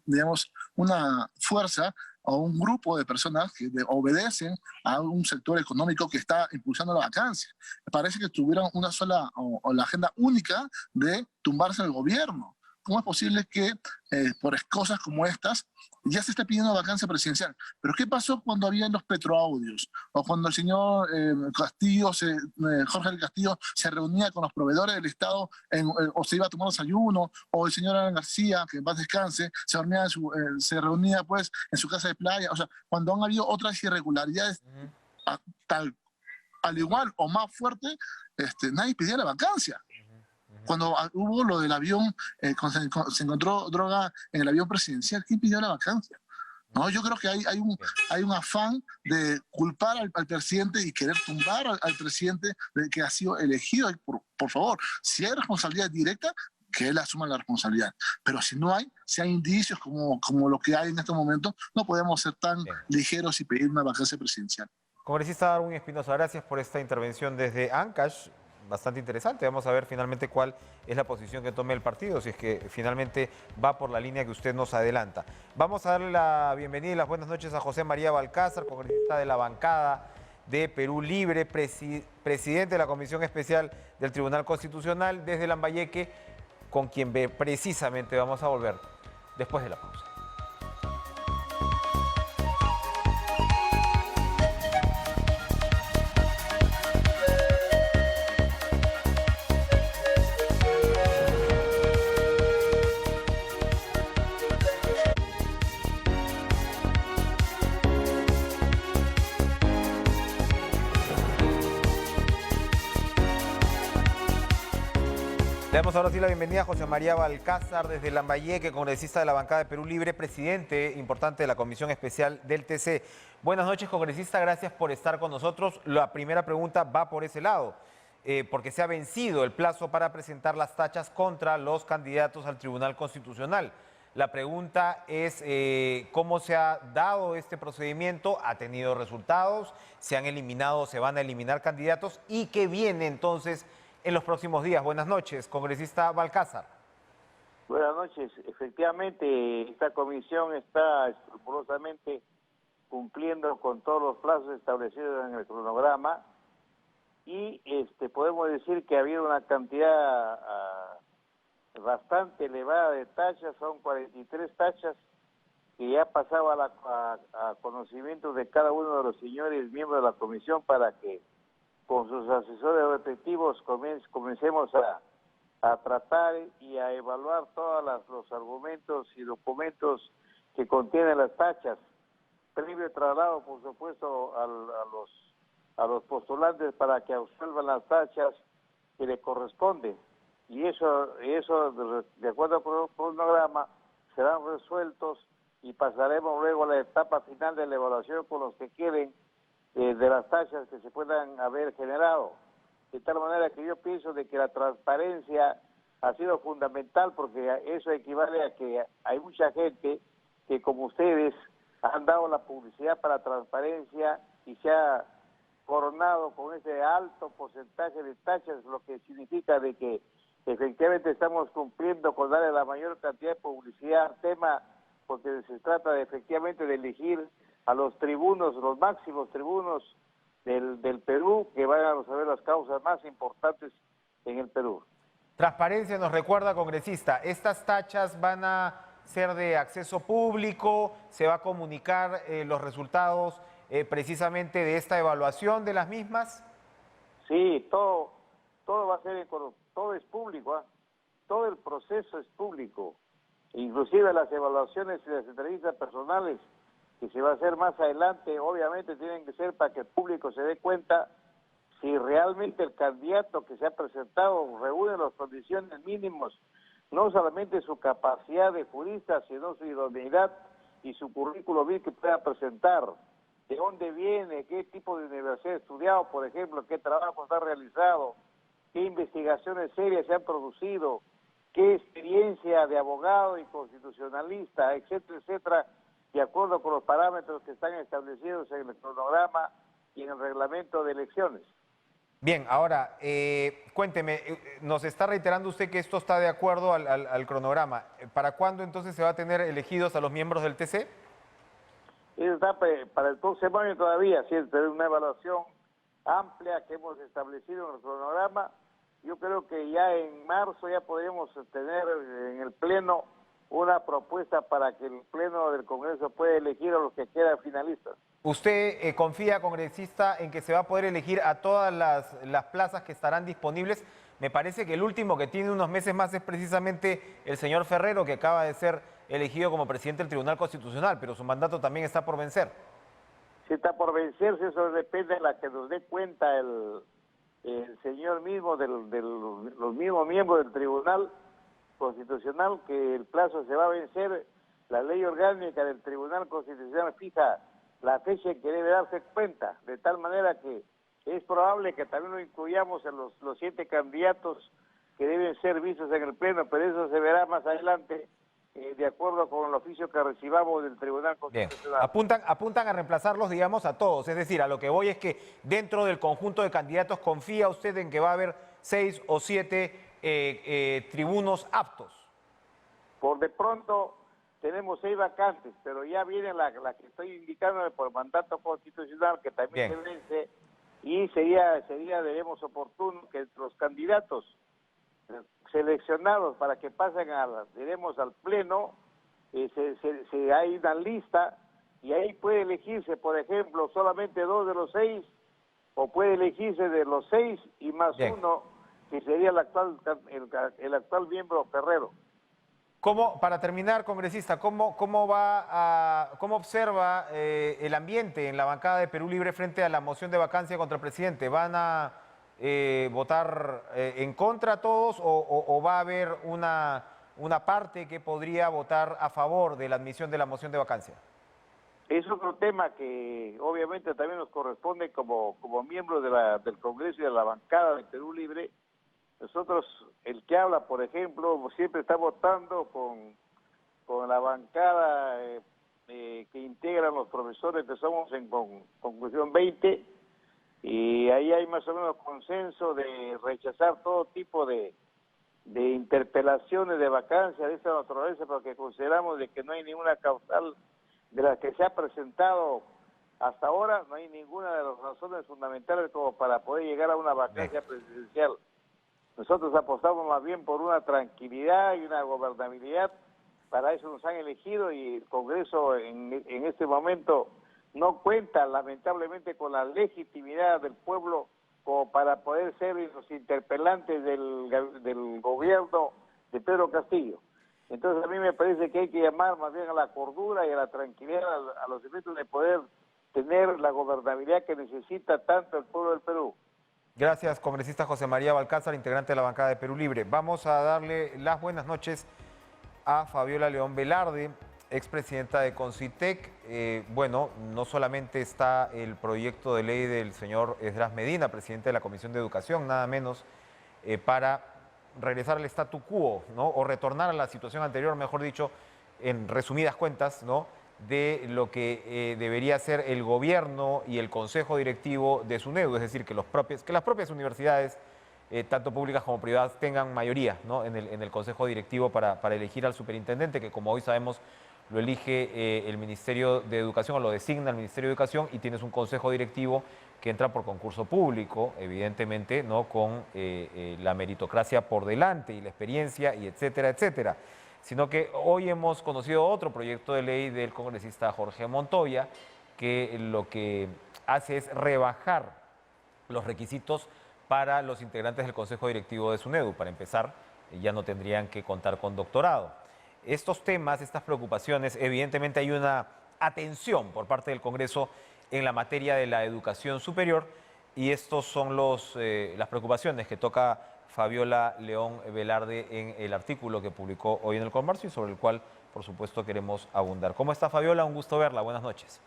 Speaker 3: digamos, una fuerza o un grupo de personas que obedecen a un sector económico que está impulsando la vacancia. Parece que tuvieron una sola o la agenda única de tumbarse el gobierno. ¿Cómo es posible que por cosas como estas ya se esté pidiendo vacancia presidencial? Pero ¿qué pasó cuando había los petroaudios? O cuando el señor Castillo, Jorge del Castillo, se reunía con los proveedores del Estado o se iba a tomar desayuno, o el señor Alan García, que en paz descanse, se reunía pues en su casa de playa. O sea, cuando han habido otras irregularidades al igual o más fuerte, nadie pedía la vacancia. Cuando hubo lo del avión, cuando se encontró droga en el avión presidencial, ¿quién pidió la vacancia? No, yo creo que hay un afán de culpar al presidente y querer tumbar al presidente que ha sido elegido. Por favor, si hay responsabilidad directa, que él asuma la responsabilidad. Pero si no hay, si hay indicios como lo que hay en estos momentos, no podemos ser tan ligeros y pedir una vacancia presidencial.
Speaker 1: Congresista Darwin Espinosa, gracias por esta intervención desde Ancash. Bastante interesante. Vamos a ver finalmente cuál es la posición que tome el partido, si es que finalmente va por la línea que usted nos adelanta. Vamos a darle la bienvenida y las buenas noches a José María Balcázar, congresista de la bancada de Perú Libre, presidente de la Comisión Especial del Tribunal Constitucional desde Lambayeque, con quien precisamente vamos a volver después de la pausa. Le damos ahora sí la bienvenida a José María Balcázar desde Lambayeque, congresista de la bancada de Perú Libre, presidente importante de la Comisión Especial del TC. Buenas noches, congresista, gracias por estar con nosotros. La primera pregunta va por ese lado, porque se ha vencido el plazo para presentar las tachas contra los candidatos al Tribunal Constitucional. La pregunta es cómo se ha dado este procedimiento, ha tenido resultados, se han eliminado, se van a eliminar candidatos y qué viene entonces en los próximos días. Buenas noches, congresista Balcázar.
Speaker 4: Buenas noches. Efectivamente, esta comisión está escrupulosamente cumpliendo con todos los plazos establecidos en el cronograma y podemos decir que ha habido una cantidad bastante elevada de tachas, son 43 tachas que ya pasaba a conocimiento de cada uno de los señores miembros de la comisión para que con sus asesores respectivos comencemos a tratar y a evaluar todos los argumentos y documentos que contienen las tachas, previo traslado, por supuesto, a los postulantes para que absuelvan las tachas que le corresponden. Y eso de acuerdo con el cronograma, serán resueltos y pasaremos luego a la etapa final de la evaluación con los que queden de las tachas que se puedan haber generado. De tal manera que yo pienso de que la transparencia ha sido fundamental, porque eso equivale a que hay mucha gente que, como ustedes, han dado la publicidad para la transparencia y se ha coronado con ese alto porcentaje de tachas, lo que significa de que efectivamente estamos cumpliendo con darle la mayor cantidad de publicidad al tema, porque se trata de efectivamente de elegir a los tribunos, los máximos tribunos del Perú, que van a resolver las causas más importantes en el Perú.
Speaker 1: Transparencia nos recuerda, congresista, ¿estas tachas van a ser de acceso público? ¿Se va a comunicar los resultados precisamente de esta evaluación de las mismas?
Speaker 4: Sí, todo va a ser, todo es público, todo el proceso es público, inclusive las evaluaciones y las entrevistas personales que se va a hacer más adelante, obviamente tienen que ser para que el público se dé cuenta si realmente el candidato que se ha presentado reúne las condiciones mínimas, no solamente su capacidad de jurista, sino su idoneidad y su currículo que pueda presentar, de dónde viene, qué tipo de universidad ha estudiado, por ejemplo, qué trabajo ha realizado, qué investigaciones serias se han producido, qué experiencia de abogado y constitucionalista, etcétera, etcétera, de acuerdo con los parámetros que están establecidos en el cronograma y en el reglamento de elecciones.
Speaker 1: Bien, ahora, cuénteme, nos está reiterando usted que esto está de acuerdo al cronograma. ¿Para cuándo entonces se va a tener elegidos a los miembros del TC?
Speaker 4: Eso está para el próximo año todavía, sí, es una evaluación amplia que hemos establecido en el cronograma. Yo creo que ya en marzo ya podríamos tener en el Pleno una propuesta para que el Pleno del Congreso pueda elegir a los que quedan finalistas.
Speaker 1: ¿Usted confía, congresista, en que se va a poder elegir a todas las plazas que estarán disponibles? Me parece que el último que tiene unos meses más es precisamente el señor Ferrero, que acaba de ser elegido como presidente del Tribunal Constitucional, pero su mandato también está por vencer.
Speaker 4: Si está por vencerse, eso depende de la que nos dé cuenta el señor mismo, los mismos miembros del Tribunal Constitucional, que el plazo se va a vencer. La ley orgánica del Tribunal Constitucional fija la fecha en que debe darse cuenta, de tal manera que es probable que también lo incluyamos en los 7 candidatos que deben ser vistos en el Pleno, pero eso se verá más adelante de acuerdo con el oficio que recibamos del Tribunal Constitucional.
Speaker 1: Bien. Apuntan a reemplazarlos, digamos, a todos. Es decir, a lo que voy es que dentro del conjunto de candidatos, ¿confía usted en que va a haber 6 o 7 tribunos aptos?
Speaker 4: Por de pronto tenemos 6 vacantes, pero ya viene la que estoy indicando por mandato constitucional, que también se vence, y sería debemos oportuno que los candidatos seleccionados para que pasen al Pleno, hay una lista y ahí puede elegirse, por ejemplo, solamente 2 de los 6, o puede elegirse de los 6 y más uno, que sería el actual miembro Ferrero.
Speaker 1: Para terminar, congresista, ¿cómo observa el ambiente en la bancada de Perú Libre frente a la moción de vacancia contra el presidente? ¿Van a votar en contra todos o va a haber una parte que podría votar a favor de la admisión de la moción de vacancia?
Speaker 4: Es otro tema que obviamente también nos corresponde como miembros del Congreso y de la bancada de Perú Libre. Nosotros, el que habla, por ejemplo, siempre está votando con la bancada que integran los profesores que somos en conclusión 20, y ahí hay más o menos consenso de rechazar todo tipo de interpelaciones de vacancia de esta naturaleza, porque consideramos de que no hay ninguna causal de las que se ha presentado hasta ahora, no hay ninguna de las razones fundamentales como para poder llegar a una vacancia presidencial. Nosotros apostamos más bien por una tranquilidad y una gobernabilidad. Para eso nos han elegido, y el Congreso en este momento no cuenta lamentablemente con la legitimidad del pueblo como para poder ser los interpelantes del gobierno de Pedro Castillo. Entonces a mí me parece que hay que llamar más bien a la cordura y a la tranquilidad, a los efectos de poder tener la gobernabilidad que necesita tanto el pueblo del Perú.
Speaker 1: Gracias, congresista José María Balcázar, integrante de la bancada de Perú Libre. Vamos a darle las buenas noches a Fabiola León Velarde, expresidenta de Concitec. Bueno, no solamente está el proyecto de ley del señor Esdras Medina, presidente de la Comisión de Educación, nada menos, para regresar al statu quo, ¿no? O retornar a la situación anterior, mejor dicho, en resumidas cuentas, ¿no?, de lo que debería ser el gobierno y el consejo directivo de SUNEDU, es decir, que las propias universidades, tanto públicas como privadas, tengan mayoría, ¿no?, en el consejo directivo para elegir al superintendente, que como hoy sabemos lo elige el Ministerio de Educación, o lo designa el Ministerio de Educación, y tienes un consejo directivo que entra por concurso público, evidentemente, ¿no?, con la meritocracia por delante y la experiencia, y etcétera, etcétera. Sino que hoy hemos conocido otro proyecto de ley del congresista Jorge Montoya, que lo que hace es rebajar los requisitos para los integrantes del Consejo Directivo de SUNEDU. Para empezar, ya no tendrían que contar con doctorado. Estos temas, estas preocupaciones, evidentemente hay una atención por parte del Congreso en la materia de la educación superior, y estos son las preocupaciones que toca Fabiola León Velarde en el artículo que publicó hoy en El Comercio y sobre el cual, por supuesto, queremos abundar. ¿Cómo está, Fabiola? Un gusto verla. Buenas noches.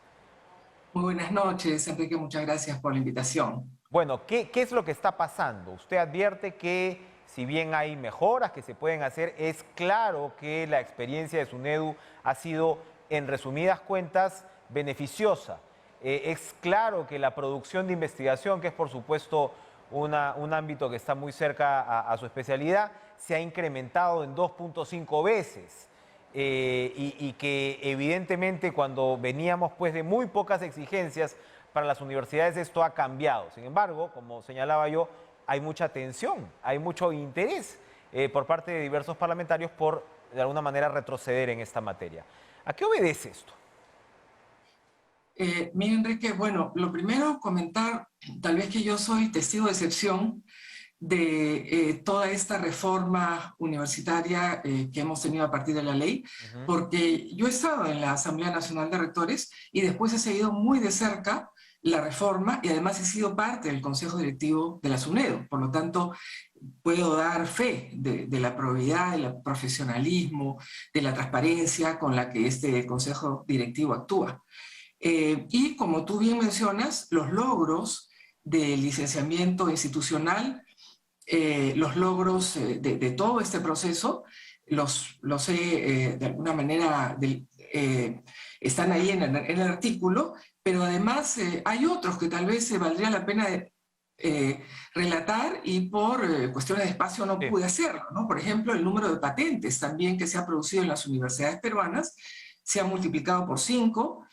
Speaker 5: Muy buenas noches, Enrique. Muchas gracias por la invitación.
Speaker 1: Bueno, ¿qué es lo que está pasando? Usted advierte que, si bien hay mejoras que se pueden hacer, es claro que la experiencia de SUNEDU ha sido, en resumidas cuentas, beneficiosa. Es claro que la producción de investigación, que es, por supuesto, un ámbito que está muy cerca a su especialidad, se ha incrementado en 2.5 veces y que evidentemente cuando veníamos pues de muy pocas exigencias para las universidades, esto ha cambiado. Sin embargo, como señalaba yo, hay mucha tensión, hay mucho interés por parte de diversos parlamentarios por de alguna manera retroceder en esta materia. ¿A qué obedece esto?
Speaker 5: Mira, Enrique, bueno, lo primero comentar, tal vez que yo soy testigo de excepción de toda esta reforma universitaria que hemos tenido a partir de la ley, porque yo he estado en la Asamblea Nacional de Rectores y después he seguido muy de cerca la reforma y además he sido parte del Consejo Directivo de la SUNEDU. Por lo tanto, puedo dar fe de la probidad, del profesionalismo, de la transparencia con la que este Consejo Directivo actúa. Y como tú bien mencionas, los logros del licenciamiento institucional, los logros de todo este proceso, los he de alguna manera, están ahí en el artículo, pero además hay otros que tal vez valdría la pena relatar y por cuestiones de espacio no pude hacerlo, ¿no? Por ejemplo, el número de patentes también que se ha producido en las universidades peruanas se ha multiplicado por 5.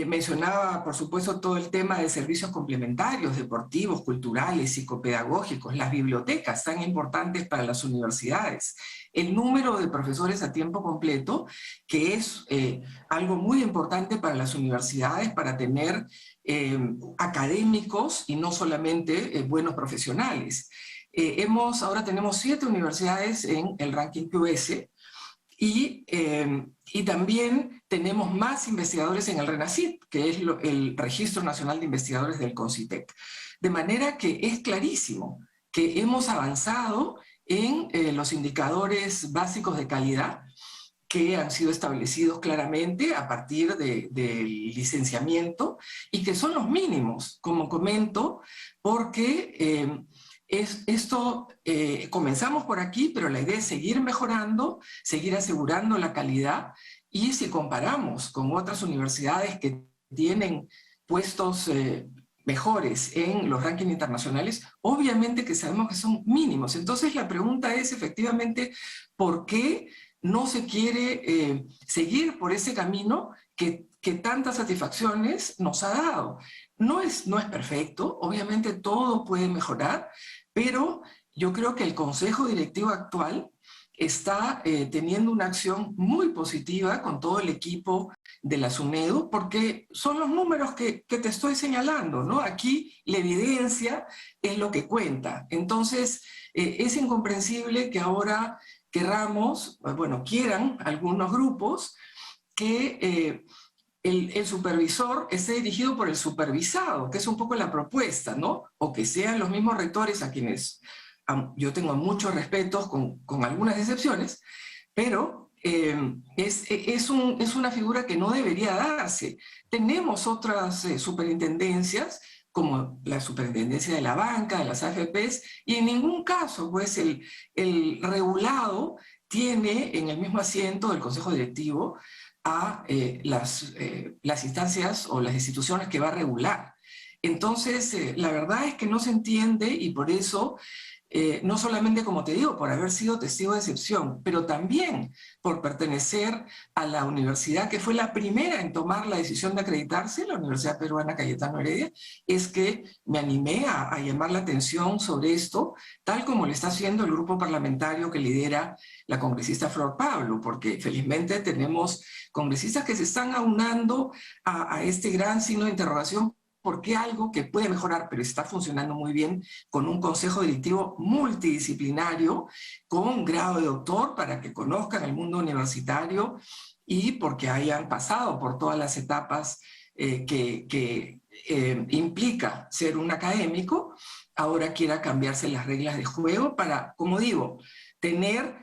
Speaker 5: Mencionaba, por supuesto, todo el tema de servicios complementarios, deportivos, culturales, psicopedagógicos, las bibliotecas tan importantes para las universidades, el número de profesores a tiempo completo, que es algo muy importante para las universidades, para tener académicos y no solamente buenos profesionales. Ahora tenemos 7 universidades en el ranking QS, y también tenemos más investigadores en el RENACYT, que es el Registro Nacional de Investigadores del CONCITEC. De manera que es clarísimo que hemos avanzado en los indicadores básicos de calidad que han sido establecidos claramente a partir del licenciamiento y que son los mínimos, como comento, porque comenzamos por aquí, pero la idea es seguir mejorando, seguir asegurando la calidad, y si comparamos con otras universidades que tienen puestos mejores en los rankings internacionales, obviamente que sabemos que son mínimos. Entonces la pregunta es efectivamente, ¿por qué no se quiere seguir por ese camino que tantas satisfacciones nos ha dado? No es perfecto, obviamente todo puede mejorar, pero yo creo que el Consejo Directivo actual está teniendo una acción muy positiva con todo el equipo de la SUNEDU, porque son los números que te estoy señalando, ¿no? Aquí la evidencia es lo que cuenta. Entonces, es incomprensible que ahora quieran algunos grupos que el supervisor esté dirigido por el supervisado, que es un poco la propuesta, ¿no? O que sean los mismos rectores a quienes yo tengo muchos respetos, con algunas excepciones, pero es una figura que no debería darse. Tenemos otras superintendencias, como la superintendencia de la banca, de las AFPs, y en ningún caso pues, el regulado tiene en el mismo asiento del Consejo Directivo a las instancias o las instituciones que va a regular. Entonces, la verdad es que no se entiende, y por eso, no solamente, como te digo, por haber sido testigo de excepción, pero también por pertenecer a la universidad que fue la primera en tomar la decisión de acreditarse, la Universidad Peruana Cayetano Heredia, es que me animé a llamar la atención sobre esto, tal como lo está haciendo el grupo parlamentario que lidera la congresista Flor Pablo, porque felizmente tenemos congresistas que se están aunando a este gran signo de interrogación, porque algo que puede mejorar, pero está funcionando muy bien, con un consejo directivo multidisciplinario, con grado de doctor, para que conozcan el mundo universitario y porque hayan pasado por todas las etapas que implica ser un académico, ahora quiera cambiarse las reglas de juego para, como digo, tener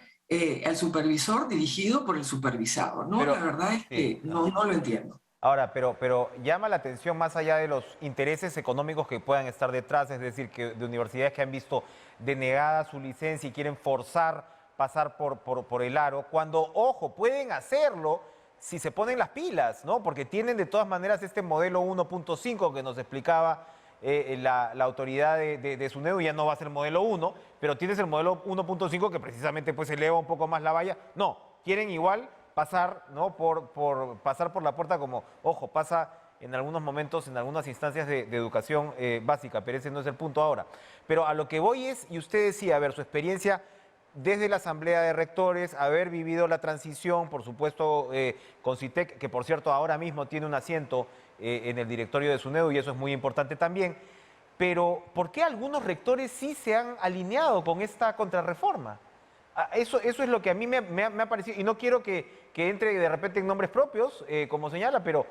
Speaker 5: al supervisor dirigido por el supervisado, ¿no? Pero, la verdad es que no lo entiendo.
Speaker 1: Ahora, pero llama la atención más allá de los intereses económicos que puedan estar detrás, es decir, que de universidades que han visto denegada su licencia y quieren forzar pasar por el aro, cuando, ojo, pueden hacerlo si se ponen las pilas, ¿no? Porque tienen de todas maneras este modelo 1.5 que nos explicaba la autoridad de SUNEDU. Ya no va a ser modelo 1, pero tienes el modelo 1.5 que precisamente pues eleva un poco más la valla. No, quieren igual pasar, ¿no? Pasar por la puerta como, ojo, pasa en algunos momentos, en algunas instancias de educación básica, pero ese no es el punto ahora. Pero a lo que voy es, y usted decía, a ver, su experiencia desde la Asamblea de Rectores, haber vivido la transición, por supuesto, CONCITEC, que por cierto ahora mismo tiene un asiento en el directorio de SUNEDU, y eso es muy importante también. Pero, ¿por qué algunos rectores sí se han alineado con esta contrarreforma? Eso es lo que a mí me ha parecido, y no quiero que entre de repente en nombres propios, como señala, pero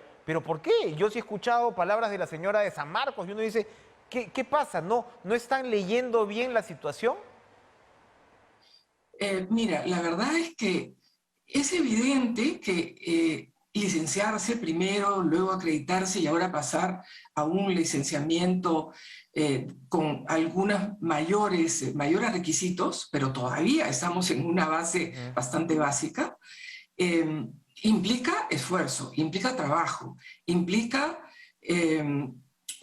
Speaker 1: ¿por qué? Yo sí he escuchado palabras de la señora de San Marcos y uno dice, ¿qué pasa? ¿No están leyendo bien la situación?
Speaker 5: Mira, la verdad es que es evidente que licenciarse primero, luego acreditarse y ahora pasar a un licenciamiento con algunos mayores requisitos, pero todavía estamos en una base bastante básica, implica esfuerzo, implica trabajo, implica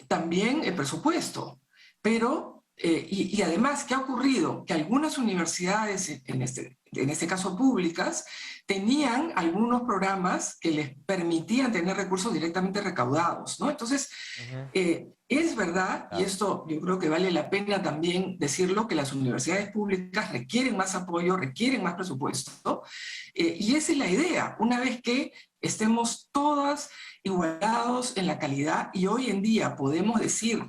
Speaker 5: también el presupuesto, pero y además, ¿qué ha ocurrido? Que algunas universidades, en este caso públicas, tenían algunos programas que les permitían tener recursos directamente recaudados, ¿no? Entonces, es verdad, y esto yo creo que vale la pena también decirlo, que las universidades públicas requieren más apoyo, requieren más presupuesto, y esa es la idea, una vez que estemos todas igualados en la calidad, y hoy en día podemos decir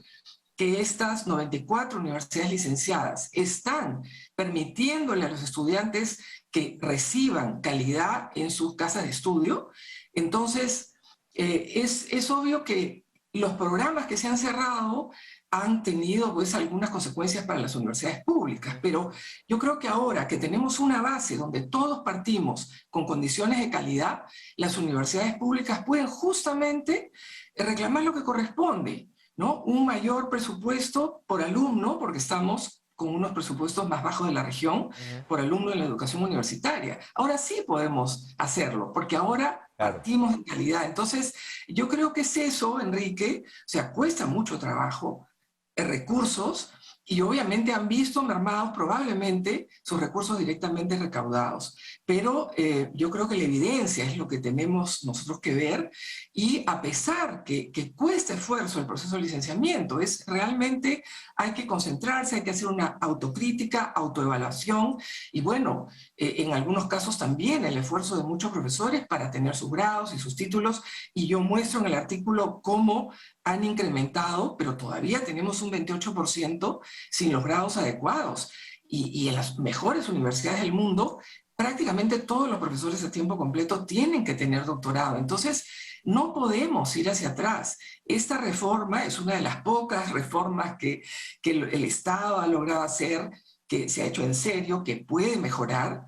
Speaker 5: que estas 94 universidades licenciadas están permitiéndole a los estudiantes que reciban calidad en sus casas de estudio. Entonces, es obvio que los programas que se han cerrado han tenido pues algunas consecuencias para las universidades públicas, pero yo creo que ahora que tenemos una base donde todos partimos con condiciones de calidad, las universidades públicas pueden justamente reclamar lo que corresponde, ¿no? Un mayor presupuesto por alumno, porque estamos con unos presupuestos más bajos de la región, por alumno en la educación universitaria. Ahora sí podemos hacerlo, porque ahora partimos de calidad. Entonces, yo creo que es eso, Enrique, o sea, cuesta mucho trabajo, recursos, y obviamente han visto mermados probablemente sus recursos directamente recaudados. Pero yo creo que la evidencia es lo que tenemos nosotros que ver, y a pesar que cuesta esfuerzo el proceso de licenciamiento, es realmente hay que concentrarse, hay que hacer una autocrítica, autoevaluación, y bueno, en algunos casos también el esfuerzo de muchos profesores para tener sus grados y sus títulos, y yo muestro en el artículo cómo han incrementado, pero todavía tenemos un 28% sin los grados adecuados. Y en las mejores universidades del mundo, prácticamente todos los profesores a tiempo completo tienen que tener doctorado. Entonces, no podemos ir hacia atrás. Esta reforma es una de las pocas reformas que el Estado ha logrado hacer, que se ha hecho en serio, que puede mejorar,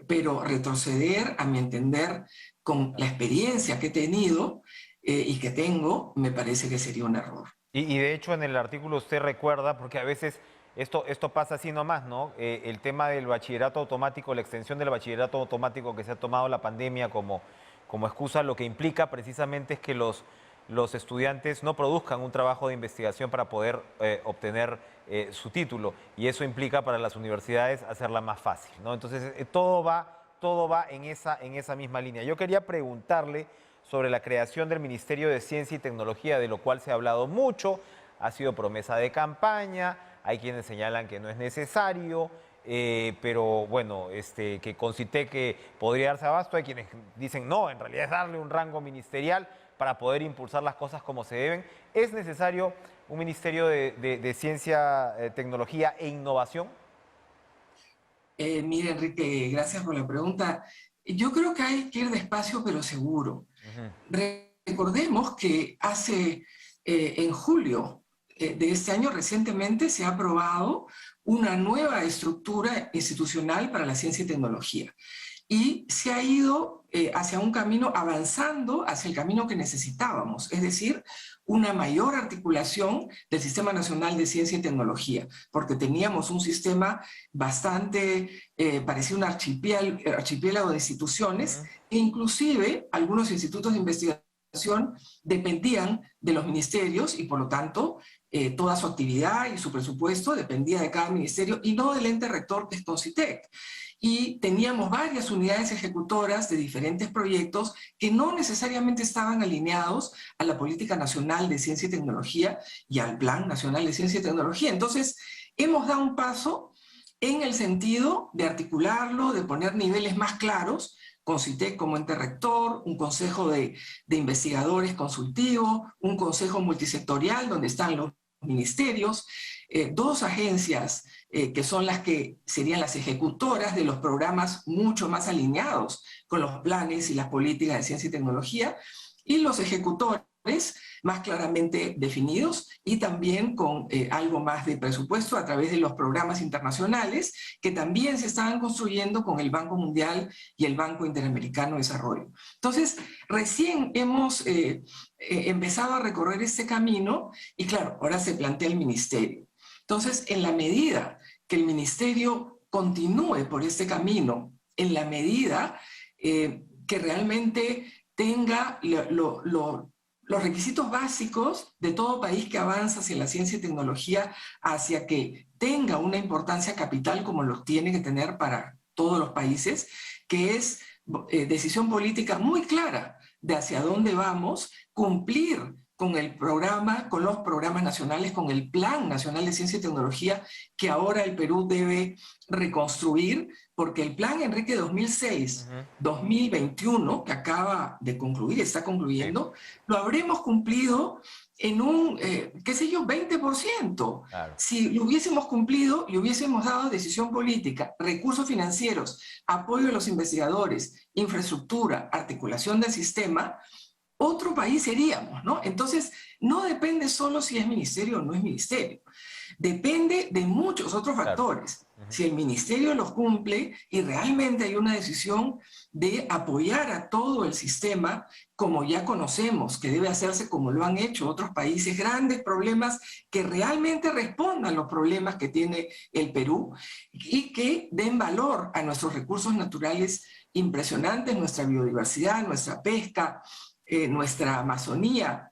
Speaker 5: pero retroceder, a mi entender, con la experiencia que he tenido y que tengo, me parece que sería un error.
Speaker 1: Y de hecho en el artículo usted recuerda, porque a veces esto pasa así nomás, ¿no? El tema del bachillerato automático, la extensión del bachillerato automático que se ha tomado la pandemia como excusa, lo que implica precisamente es que los estudiantes no produzcan un trabajo de investigación para poder obtener su título, y eso implica para las universidades hacerla más fácil, ¿no? Entonces todo va en esa misma línea. Yo quería preguntarle sobre la creación del Ministerio de Ciencia y Tecnología, de lo cual se ha hablado mucho, ha sido promesa de campaña, hay quienes señalan que no es necesario, pero bueno, que CONCITEC que podría darse abasto, hay quienes dicen no, en realidad es darle un rango ministerial para poder impulsar las cosas como se deben. ¿Es necesario un Ministerio de Ciencia, Tecnología e Innovación?
Speaker 5: Mire, Enrique, gracias por la pregunta. Yo creo que hay que ir despacio, pero seguro. Recordemos que en julio de este año, recientemente, se ha aprobado una nueva estructura institucional para la ciencia y tecnología. Y se ha ido hacia un camino, avanzando hacia el camino que necesitábamos, es decir, una mayor articulación del Sistema Nacional de Ciencia y Tecnología, porque teníamos un sistema bastante, parecía un archipiélago de instituciones, e inclusive algunos institutos de investigación dependían de los ministerios y por lo tanto toda su actividad y su presupuesto dependía de cada ministerio y no del ente rector que es CONCITEC. Y teníamos varias unidades ejecutoras de diferentes proyectos que no necesariamente estaban alineados a la Política Nacional de Ciencia y Tecnología y al Plan Nacional de Ciencia y Tecnología. Entonces, hemos dado un paso en el sentido de articularlo, de poner niveles más claros, CONCITEC como ente rector, un consejo de investigadores consultivo, un consejo multisectorial donde están los ministerios, dos agencias que son las que serían las ejecutoras de los programas mucho más alineados con los planes y las políticas de ciencia y tecnología, y los ejecutores más claramente definidos y también con algo más de presupuesto a través de los programas internacionales que también se estaban construyendo con el Banco Mundial y el Banco Interamericano de Desarrollo. Entonces, recién hemos empezado a recorrer este camino y claro, ahora se plantea el ministerio. Entonces, en la medida que el ministerio continúe por este camino, en la medida que realmente tenga los requisitos básicos de todo país que avanza hacia la ciencia y tecnología, hacia que tenga una importancia capital como los tiene que tener para todos los países, que es decisión política muy clara de hacia dónde vamos, cumplir con el programa, con los programas nacionales, con el Plan Nacional de Ciencia y Tecnología que ahora el Perú debe reconstruir, porque el Plan Enrique 2006-2021, que acaba de concluir, está concluyendo, lo habremos cumplido en un, qué sé yo, 20%.
Speaker 1: Claro.
Speaker 5: Si lo hubiésemos cumplido y hubiésemos dado decisión política, recursos financieros, apoyo a los investigadores, infraestructura, articulación del sistema, otro país seríamos, ¿no? Entonces, no depende solo si es ministerio o no es ministerio. Depende de muchos otros factores. Claro. Si el ministerio los cumple y realmente hay una decisión de apoyar a todo el sistema, como ya conocemos, que debe hacerse como lo han hecho otros países, grandes problemas que realmente respondan a los problemas que tiene el Perú y que den valor a nuestros recursos naturales impresionantes, nuestra biodiversidad, nuestra pesca, nuestra Amazonía,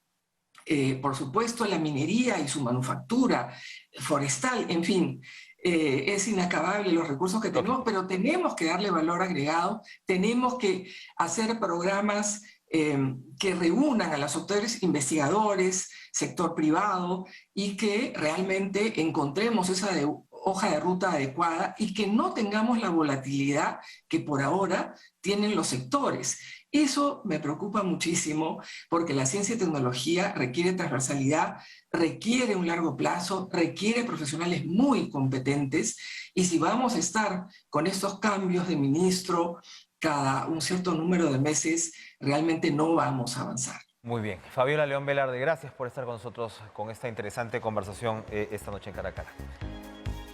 Speaker 5: por supuesto la minería y su manufactura forestal, en fin, es inacabable los recursos que tenemos, pero tenemos que darle valor agregado, tenemos que hacer programas que reúnan a los autores investigadores, sector privado, y que realmente encontremos esa hoja de ruta adecuada y que no tengamos la volatilidad que por ahora tienen los sectores. Eso me preocupa muchísimo porque la ciencia y tecnología requiere transversalidad, requiere un largo plazo, requiere profesionales muy competentes, y si vamos a estar con estos cambios de ministro cada un cierto número de meses, realmente no vamos a avanzar.
Speaker 1: Muy bien. Fabiola León Velarde, gracias por estar con nosotros con esta interesante conversación esta noche en Cara a Cara.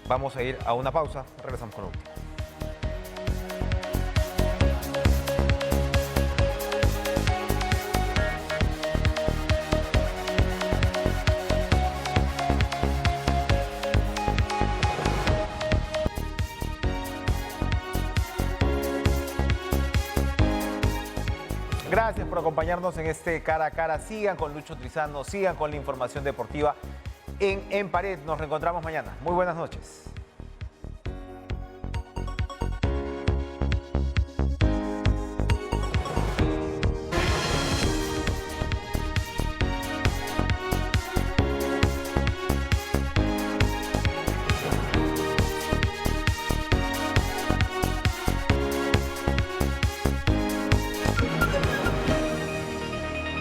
Speaker 1: Vamos a ir a una pausa, regresamos con lo último. Gracias por acompañarnos en este Cara a Cara. Sigan con Lucho Trizano, sigan con la información deportiva en Pared. Nos reencontramos mañana. Muy buenas noches.